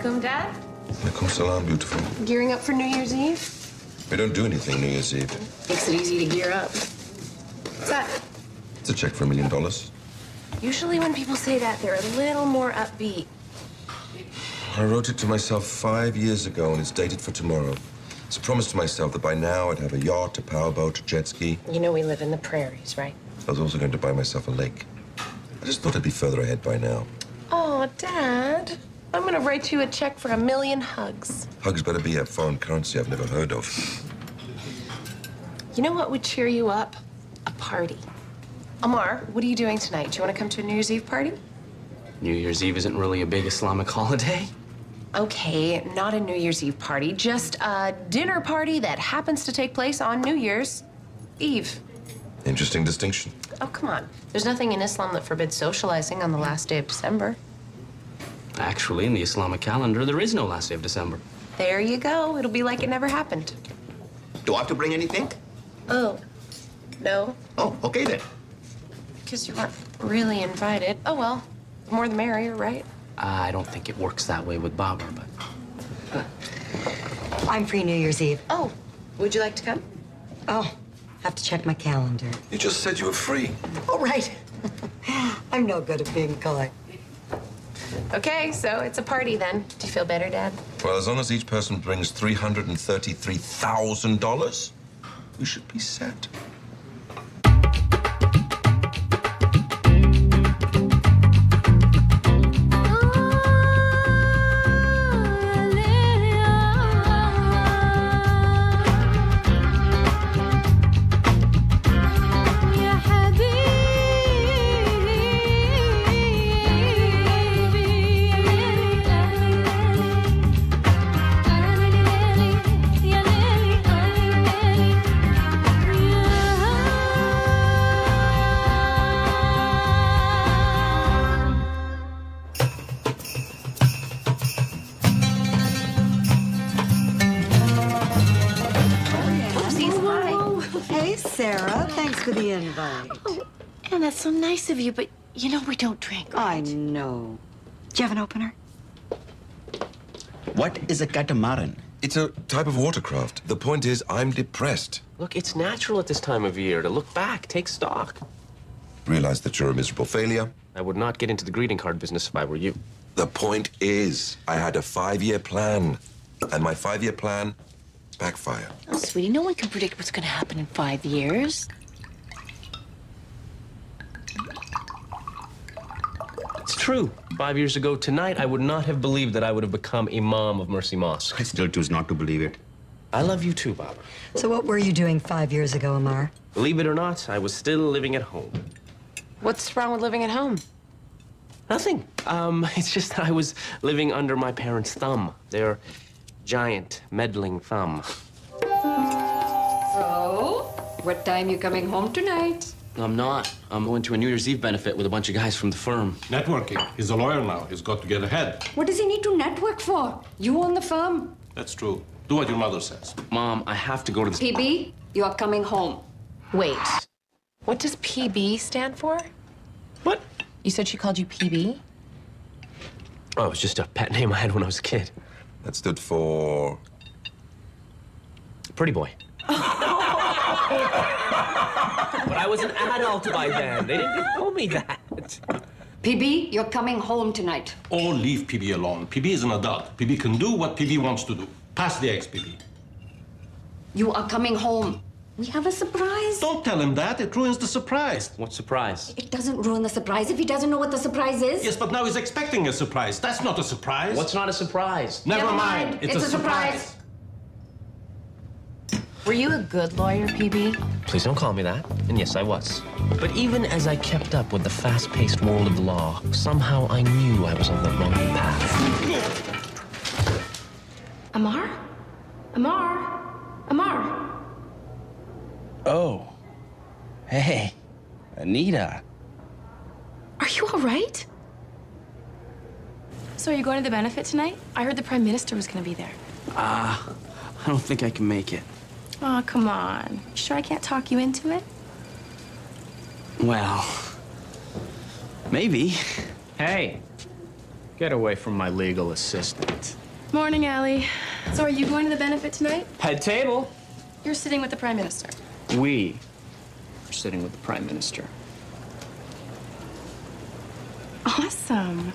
Welcome, Dad. Alaikum salam, beautiful. Gearing up for New Year's Eve? We don't do anything New Year's Eve. Makes it easy to gear up. What's that? It's a check for $1 million. Usually when people say that, they're a little more upbeat. I wrote it to myself 5 years ago, and it's dated for tomorrow. It's a promise to myself that by now I'd have a yacht, a powerboat, a jet ski. You know we live in the prairies, right? I was also going to buy myself a lake. I just thought I'd be further ahead by now. Oh, Dad. I'm gonna write you a check for 1 million hugs. Hugs better be a foreign currency I've never heard of. You know what would cheer you up? A party. Amar, what are you doing tonight? Do you want to come to a New Year's Eve party? New Year's Eve isn't really a big Islamic holiday. Okay, not a New Year's Eve party, just a dinner party that happens to take place on New Year's Eve. Interesting distinction. Oh, come on. There's nothing in Islam that forbids socializing on the last day of December. Actually, in the Islamic calendar, there is no last day of December. There you go. It'll be like it never happened. Do I have to bring anything? Oh, no. Oh, okay then. Because you weren't really invited. Oh, well, the more the merrier, right? I don't think it works that way with Baba, but... I'm free New Year's Eve. Oh, would you like to come? Oh, have to check my calendar. You just said you were free. Oh, right. I'm no good at being coy. Okay, so it's a party then. Do you feel better, Dad? Well, as long as each person brings $333,000, we should be set. For the invite. Oh, Anne, that's so nice of you, but you know we don't drink. I know. Do you have an opener? What is a catamaran? It's a type of watercraft. The point is, I'm depressed. Look, it's natural at this time of year to look back, take stock. Realize that you're a miserable failure. I would not get into the greeting card business if I were you. The point is, I had a 5-year plan, and my 5-year plan backfired. Oh, sweetie, no one can predict what's going to happen in 5 years. It's true. 5 years ago tonight, I would not have believed that I would have become Imam of Mercy Mosque. I still choose not to believe it. I love you too, Baba. So what were you doing 5 years ago, Amar? Believe it or not, I was still living at home. What's wrong with living at home? Nothing. It's just that I was living under my parents' thumb. Their giant, meddling thumb. So, what time you coming home tonight? I'm not. I'm going to a New Year's Eve benefit with a bunch of guys from the firm. Networking. He's a lawyer now. He's got to get ahead. What does he need to network for? You own the firm. That's true. Do what your mother says. Mom, I have to go to the... PB, you are coming home. Wait. What does PB stand for? What? You said she called you PB? Oh, it was just a pet name I had when I was a kid. That stood for... Pretty boy. But I was an adult by then. They didn't tell me that. PB, you're coming home tonight. Or leave PB alone. PB is an adult. PB can do what PB wants to do. Pass the eggs, PB. You are coming home. We have a surprise. Don't tell him that. It ruins the surprise. What surprise? It doesn't ruin the surprise if he doesn't know what the surprise is. Yes, but now he's expecting a surprise. That's not a surprise. What's not a surprise? Never mind. It's a surprise. Were you a good lawyer, PB? Please don't call me that. And yes, I was. But even as I kept up with the fast-paced world of law, somehow I knew I was on the wrong path. Amar? Amar? Amar? Oh. Hey, Anita. Are you all right? So are you going to the benefit tonight? I heard the Prime Minister was going to be there. I don't think I can make it. Oh, come on. You sure I can't talk you into it? Well, maybe. Hey, Get away from my legal assistant. Morning, Allie. So are you going to the benefit tonight? Head table. You're sitting with the Prime Minister. We are sitting with the Prime Minister. Awesome.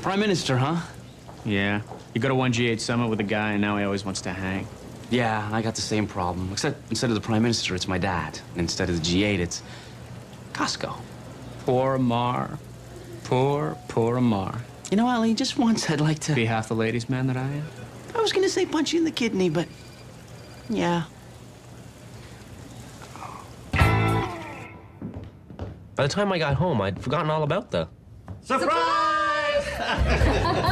Prime Minister, huh? Yeah. You go to one G8 summit with a guy, and now he always wants to hang. Yeah, I got the same problem. Except instead of the Prime Minister, it's my dad. And instead of the G8, it's Costco. Poor Amar. Poor Amar. You know, Allie, just once I'd like to be half the ladies' man that I am. I was gonna say punch you in the kidney, but yeah. By the time I got home, I'd forgotten all about the... Surprise!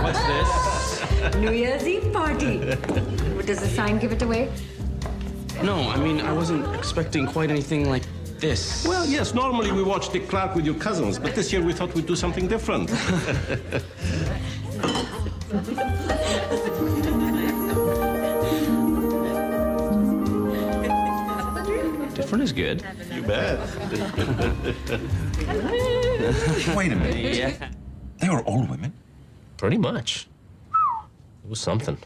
What's this? New Year's Eve party. Does the sign give it away? No, I mean, I wasn't expecting quite anything like this. Well, yes, normally we watch Dick Clark with your cousins, but this year we thought we'd do something different. Different is good. You bet. Wait a minute. Yeah. They were all women? Pretty much. It was something.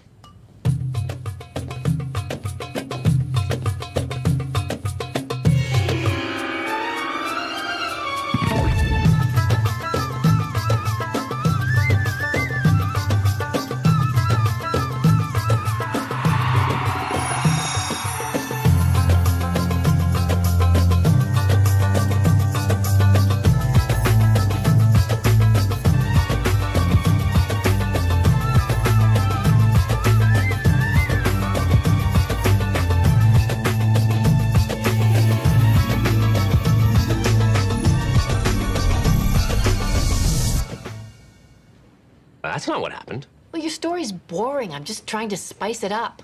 That's not what happened. Well, your story's boring. I'm just trying to spice it up.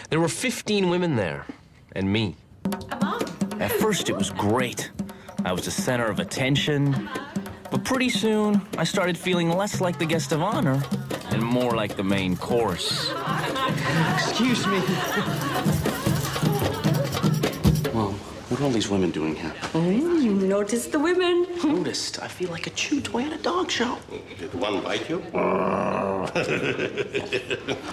There were 15 women there, and me. At first, it was great. I was the center of attention. But pretty soon, I started feeling less like the guest of honor and more like the main course. Excuse me. Mom, what are all these women doing here? Oh, you noticed the women. Noticed. I feel like a chew toy at a dog show. Did one bite you?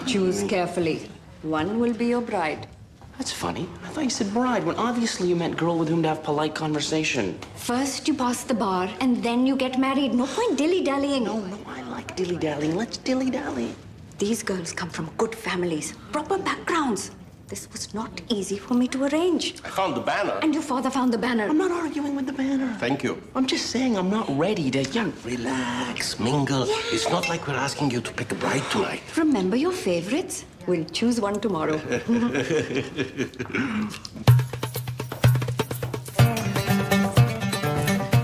Choose carefully. One will be your bride. That's funny. I thought you said bride, when obviously you meant girl with whom to have polite conversation. First you pass the bar, and then you get married. No point dilly-dallying. No, I like dilly-dallying. Let's dilly-dally. These girls come from good families, proper backgrounds. This was not easy for me to arrange. I found the banner. And your father found the banner. I'm not arguing with the banner. Thank you. I'm just saying I'm not ready to, Relax, mingle. Yeah. It's not like we're asking you to pick a bride tonight. Remember your favorites. We'll choose one tomorrow.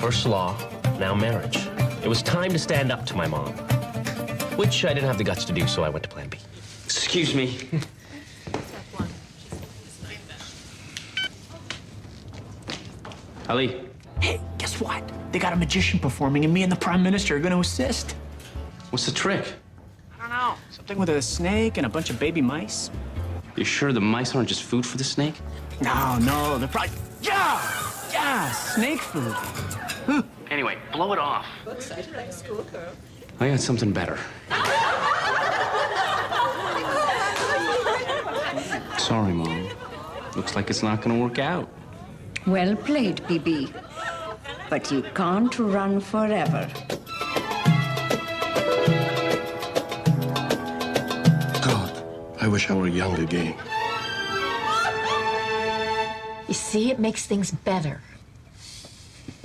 First law, now marriage. It was time to stand up to my mom. Which I didn't have the guts to do, so I went to plan B. excuse me. Ali. Hey, guess what? They got a magician performing, and me and the Prime Minister are going to assist. What's the trick? I don't know. Something with a snake and a bunch of baby mice. You sure the mice aren't just food for the snake? No, they're probably... Yeah, snake food. Anyway, blow it off. Excited like a schoolgirl. I got something better. Sorry, Mom. Looks like it's not gonna work out. Well played, PB. But you can't run forever. God, I wish I were young again. You see, it makes things better.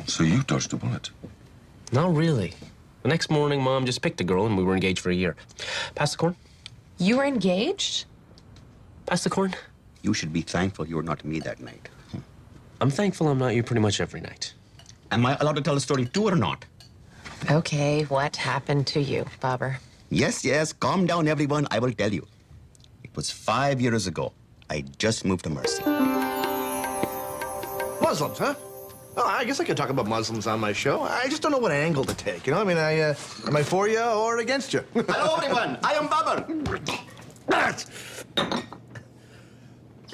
So you dodged a bullet? Not really. The next morning, Mom just picked a girl, and we were engaged for a year. Pass the corn? You were engaged? Pass the corn? You should be thankful you were not me that night. I'm thankful I'm not you pretty much every night. Am I allowed to tell the story too or not? Okay, what happened to you, Bobber? Yes, calm down, everyone. I will tell you. It was 5 years ago. I just moved to Mercy. Muslims, huh? Well, I guess I could talk about Muslims on my show. I just don't know what angle to take, you know? I mean, am I for you or against you? Hello, everyone. I am Babar.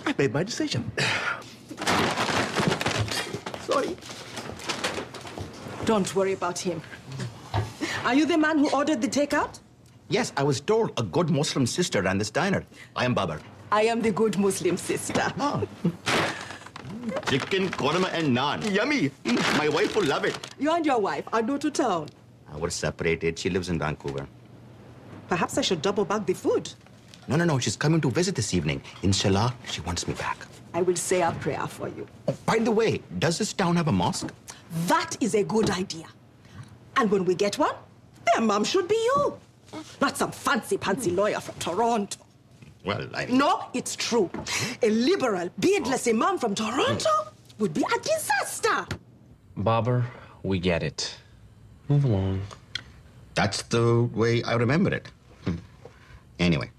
I made my decision. Sorry. Don't worry about him. Are you the man who ordered the takeout? Yes, I was told a good Muslim sister ran this diner. I am Babar. I am the good Muslim sister. Oh. Chicken, korma, and naan. Yummy. My wife will love it. You and your wife are new to town. We're separated. She lives in Vancouver. Perhaps I should double bag the food. No. She's coming to visit this evening. Inshallah, she wants me back. I will say a prayer for you. Oh, by the way, does this town have a mosque? That is a good idea. And when we get one, their mom should be you. Not some fancy-pantsy lawyer from Toronto. Well, No, it's true. A liberal, beardless imam from Toronto would be a disaster. Bobber, we get it. Move along. That's the way I remember it. Anyway,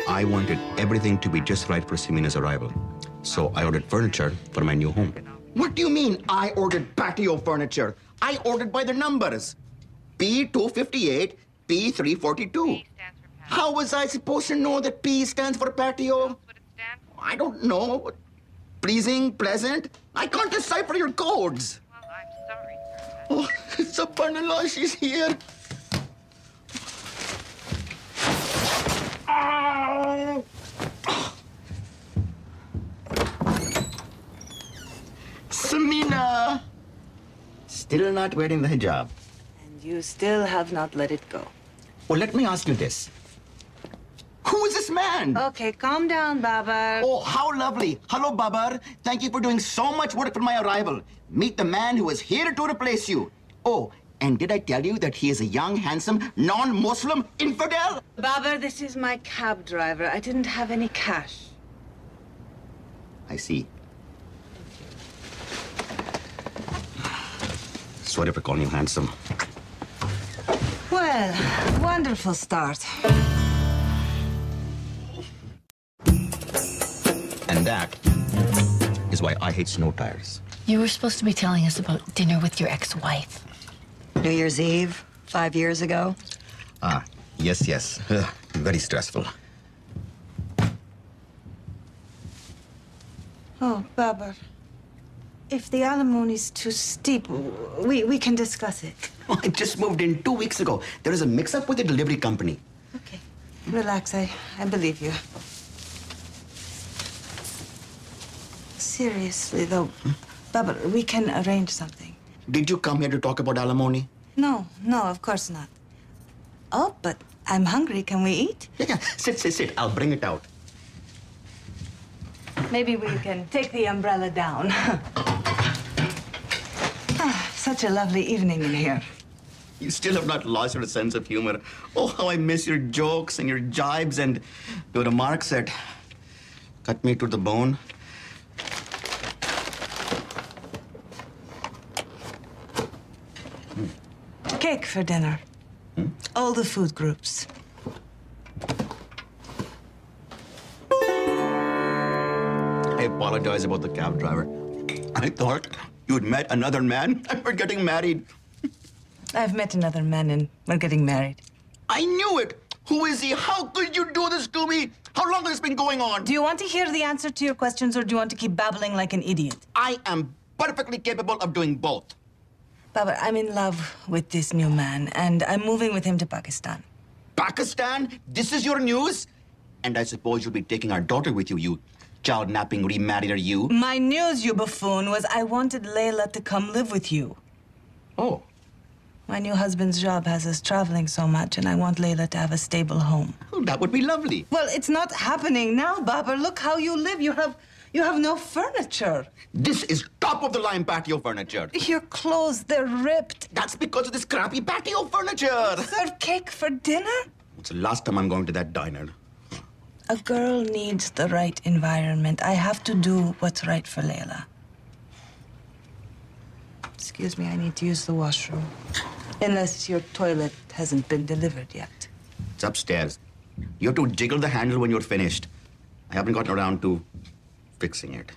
I wanted everything to be just right for Semina's arrival. So I ordered furniture for my new home. What do you mean I ordered patio furniture? I ordered by the numbers. P258, P342. How was I supposed to know that P stands for patio? I don't know. Pleasing, pleasant? I can't decipher your codes. Well, I'm sorry. Oh, subhanallah, she's here. Samina! Still not wearing the hijab. And you still have not let it go. Well, let me ask you this. Who is this man? Okay, calm down, Babar. Oh, how lovely. Hello, Babar. Thank you for doing so much work for my arrival. Meet the man who is here to replace you. Oh, and did I tell you that he is a young, handsome, non-Muslim infidel? Babar, this is my cab driver. I didn't have any cash. I see. Sorry for calling you handsome. Well, wonderful start. And that is why I hate snow tires. You were supposed to be telling us about dinner with your ex-wife. New Year's Eve, 5 years ago. Ah, yes. Very stressful. Oh, Babar. If the alimony's too steep, we can discuss it. I just moved in 2 weeks ago. There is a mix-up with the delivery company. Okay. Relax, I believe you. Seriously, though, Babar, we can arrange something. Did you come here to talk about alimony? No, of course not. Oh, but I'm hungry. Can we eat? Yeah. Sit. I'll bring it out. Maybe we can take the umbrella down. Such a lovely evening in here. You still have not lost your sense of humor. Oh, how I miss your jokes and your jibes and your remarks that cut me to the bone. Cake for dinner. All the food groups. I apologize about the cab driver. I thought you'd met another man and we're getting married. I've met another man and we're getting married. I knew it. Who is he? How could you do this to me? How long has this been going on? Do you want to hear the answer to your questions or do you want to keep babbling like an idiot? I am perfectly capable of doing both. Baba, I'm in love with this new man and I'm moving with him to Pakistan. Pakistan? This is your news? And I suppose you'll be taking our daughter with you, you child-napping remarried, are you? My news, you buffoon, was I wanted Layla to come live with you. Oh. My new husband's job has us traveling so much, and I want Layla to have a stable home. Oh, that would be lovely. Well, it's not happening now, Baba. Look how you live. You have no furniture. This is top-of-the-line patio furniture. Your clothes, they're ripped. That's because of this crappy patio furniture. Serve cake for dinner? It's the last time I'm going to that diner. A girl needs the right environment. I have to do what's right for Layla. Excuse me, I need to use the washroom. Unless your toilet hasn't been delivered yet. It's upstairs. You have to jiggle the handle when you're finished. I haven't gotten around to fixing it.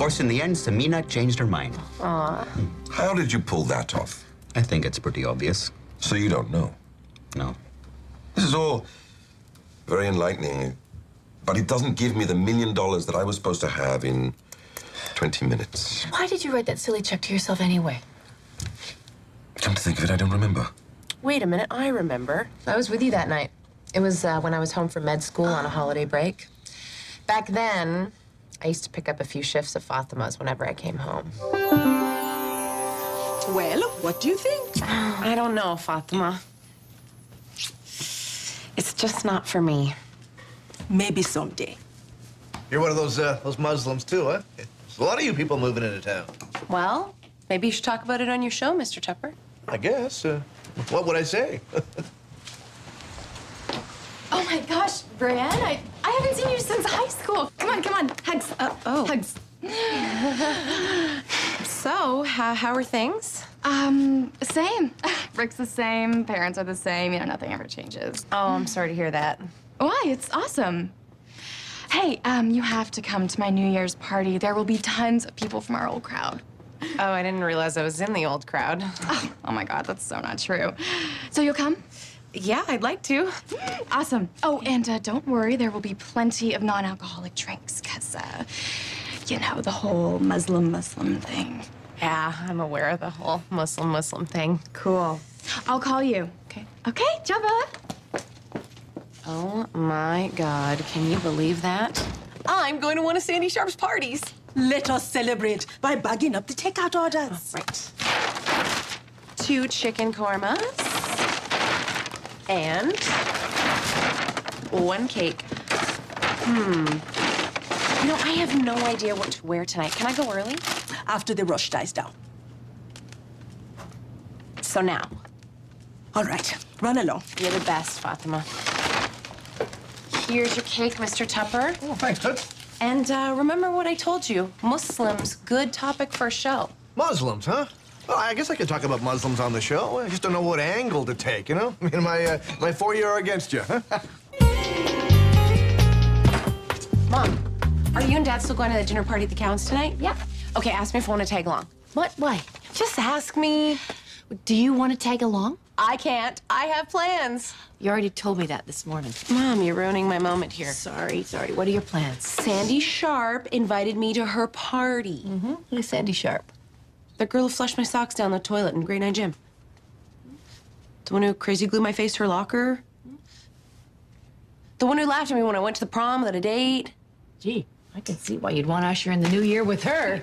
course, in the end, Samina changed her mind. Aw. How did you pull that off? I think it's pretty obvious. So you don't know? No. This is all very enlightening, but it doesn't give me the $1 million that I was supposed to have in 20 minutes. Why did you write that silly check to yourself anyway? Come to think of it, I don't remember. Wait a minute, I remember. I was with you that night. It was when I was home from med school on a holiday break. Back then, I used to pick up a few shifts of Fatima's whenever I came home. Well, what do you think? I don't know, Fatima. It's just not for me. Maybe someday. You're one of those Muslims too, huh? There's a lot of you people moving into town. Well, maybe you should talk about it on your show, Mr. Tupper. I guess. What would I say? Oh my gosh, Brienne, I haven't seen you since high school. Come on, hugs. Hugs. So, how are things? Same. Rick's the same, parents are the same, nothing ever changes. Oh, I'm sorry to hear that. Why? It's awesome. Hey, you have to come to my New Year's party. There will be tons of people from our old crowd. Oh, I didn't realize I was in the old crowd. Oh my God, that's so not true. So you'll come? Yeah, I'd like to. Awesome. Oh, and don't worry, there will be plenty of non-alcoholic drinks, because, the whole Muslim thing. Yeah, I'm aware of the whole Muslim thing. Cool. I'll call you. Okay. Okay, Jabba. Oh my God, can you believe that? I'm going to one of Sandy Sharp's parties. Let us celebrate by bagging up the takeout orders. Right. 2 chicken kormas and 1 cake. I have no idea what to wear tonight. Can I go early? After the rush dies down. So now. All right, run along. You're the best, Fatima. Here's your cake, Mr. Tupper. Oh, thanks, Toots. And remember what I told you. Muslims, good topic for a show. Muslims, huh? Well, I guess I could talk about Muslims on the show. I just don't know what angle to take, I mean, my for you or against you, huh? Mom, are you and Dad still going to the dinner party at the Cowens tonight? Yeah. Okay, ask me if I want to tag along. What? Why? Just ask me. Do you want to tag along? I can't. I have plans. You already told me that this morning. Mom, you're ruining my moment here. Sorry. What are your plans? Sandy Sharp invited me to her party. Who's Sandy Sharp? The girl who flushed my socks down the toilet in grade 9 gym. The one who crazy glued my face to her locker. The one who laughed at me when I went to the prom without a date. Gee, I can see why you'd want to usher in the new year with her.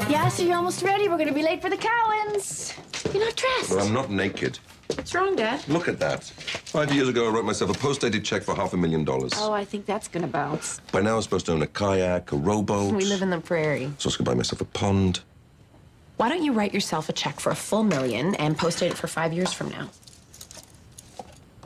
Yeah, so you're almost ready. We're going to be late for the Cowens. You're not dressed. Well, I'm not naked. What's wrong, Dad? Look at that. 5 years ago, I wrote myself a post-dated check for $500,000. Oh, I think that's going to bounce. By now, I'm supposed to own a kayak, a rowboat. We live in the prairie. So I was going to buy myself a pond. Why don't you write yourself a check for a full $1 million and post date it for 5 years from now?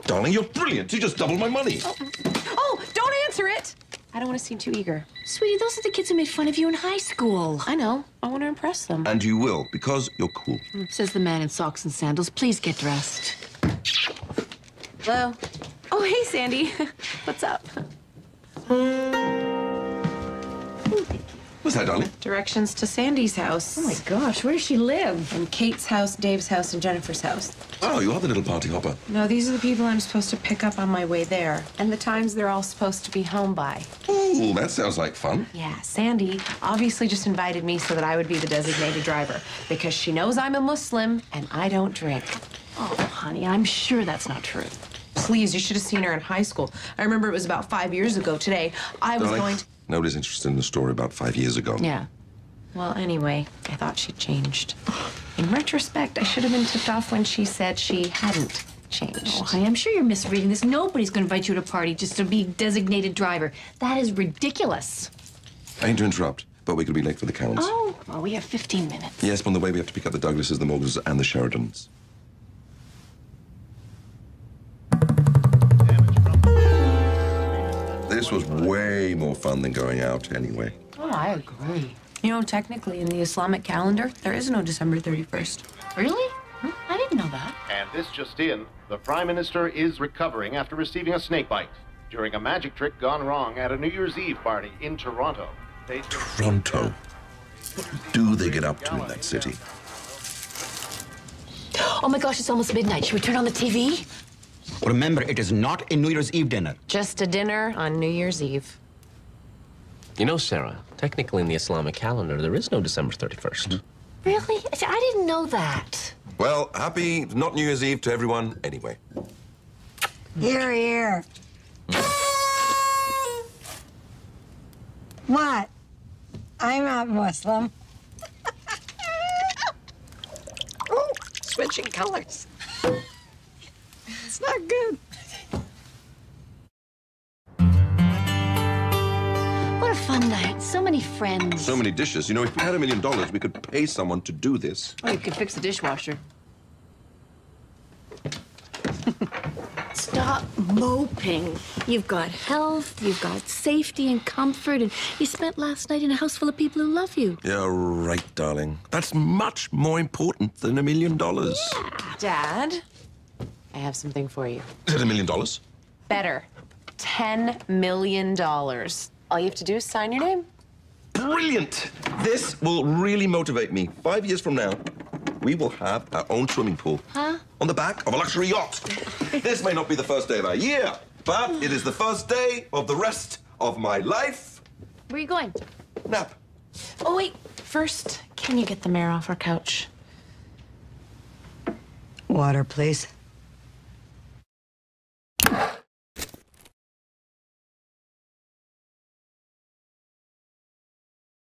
Darling, you're brilliant. You just doubled my money. Oh, don't answer it. I don't want to seem too eager. Sweetie, those are the kids who made fun of you in high school. I know. I want to impress them. And you will, because you're cool. Says the man in socks and sandals. Please get dressed. Hello. Oh, hey, Sandy. What's up? What's that, darling? Directions to Sandy's house. Oh, my gosh. Where does she live? And Kate's house, Dave's house, and Jennifer's house. Oh, you are the little party hopper. No, these are the people I'm supposed to pick up on my way there. And the times they're all supposed to be home by. Ooh, that sounds like fun. Yeah, Sandy obviously just invited me so that I would be the designated driver. Because she knows I'm a Muslim and I don't drink. Oh, honey, I'm sure that's not true. Please, you should have seen her in high school. I remember it was about 5 years ago today. I was Darling, going to... Nobody's interested in the story about 5 years ago. Yeah. Well, anyway, I thought she'd changed. In retrospect, I should have been tipped off when she said she hadn't changed. Oh, honey, I'm sure you're misreading this. Nobody's going to invite you to a party just to be designated driver. That is ridiculous. I hate to interrupt, but we could be late for the Cowens. Oh, well, we have 15 minutes. Yes, but on the way we have to pick up the Douglases, the Morgans, and the Sheridans. This was way more fun than going out anyway. Oh, I agree. You know, technically, in the Islamic calendar, there is no December 31st. Really? I didn't know that. And this just in, the Prime Minister is recovering after receiving a snake bite. during a magic trick gone wrong at a New Year's Eve party in Toronto. Toronto. What do they get up to in that city? Oh my gosh, it's almost midnight. Should we turn on the TV? Remember, it is not a New Year's Eve dinner. Just a dinner on New Year's Eve. You know, Sarah, technically in the Islamic calendar, there is no December 31st. Really? I didn't know that. Well, happy not New Year's Eve to everyone anyway. Here, here. What? I'm not Muslim. Oh, switching colors. It's not good. What a fun night. So many friends. So many dishes. You know, if we had $1 million, we could pay someone to do this. Oh, you could fix the dishwasher. Stop moping. You've got health, you've got safety and comfort, and you spent last night in a house full of people who love you. Yeah, right, darling. That's much more important than $1 million. Dad, I have something for you. Is it $1 million? Better. $10 million. All you have to do is sign your name. Brilliant! This will really motivate me. 5 years from now, we will have our own swimming pool. Huh? On the back of a luxury yacht. This may not be the first day of our year, but it is the first day of the rest of my life. Where are you going? Nap. Oh, wait. First, can you get the mare off our couch? Water, please.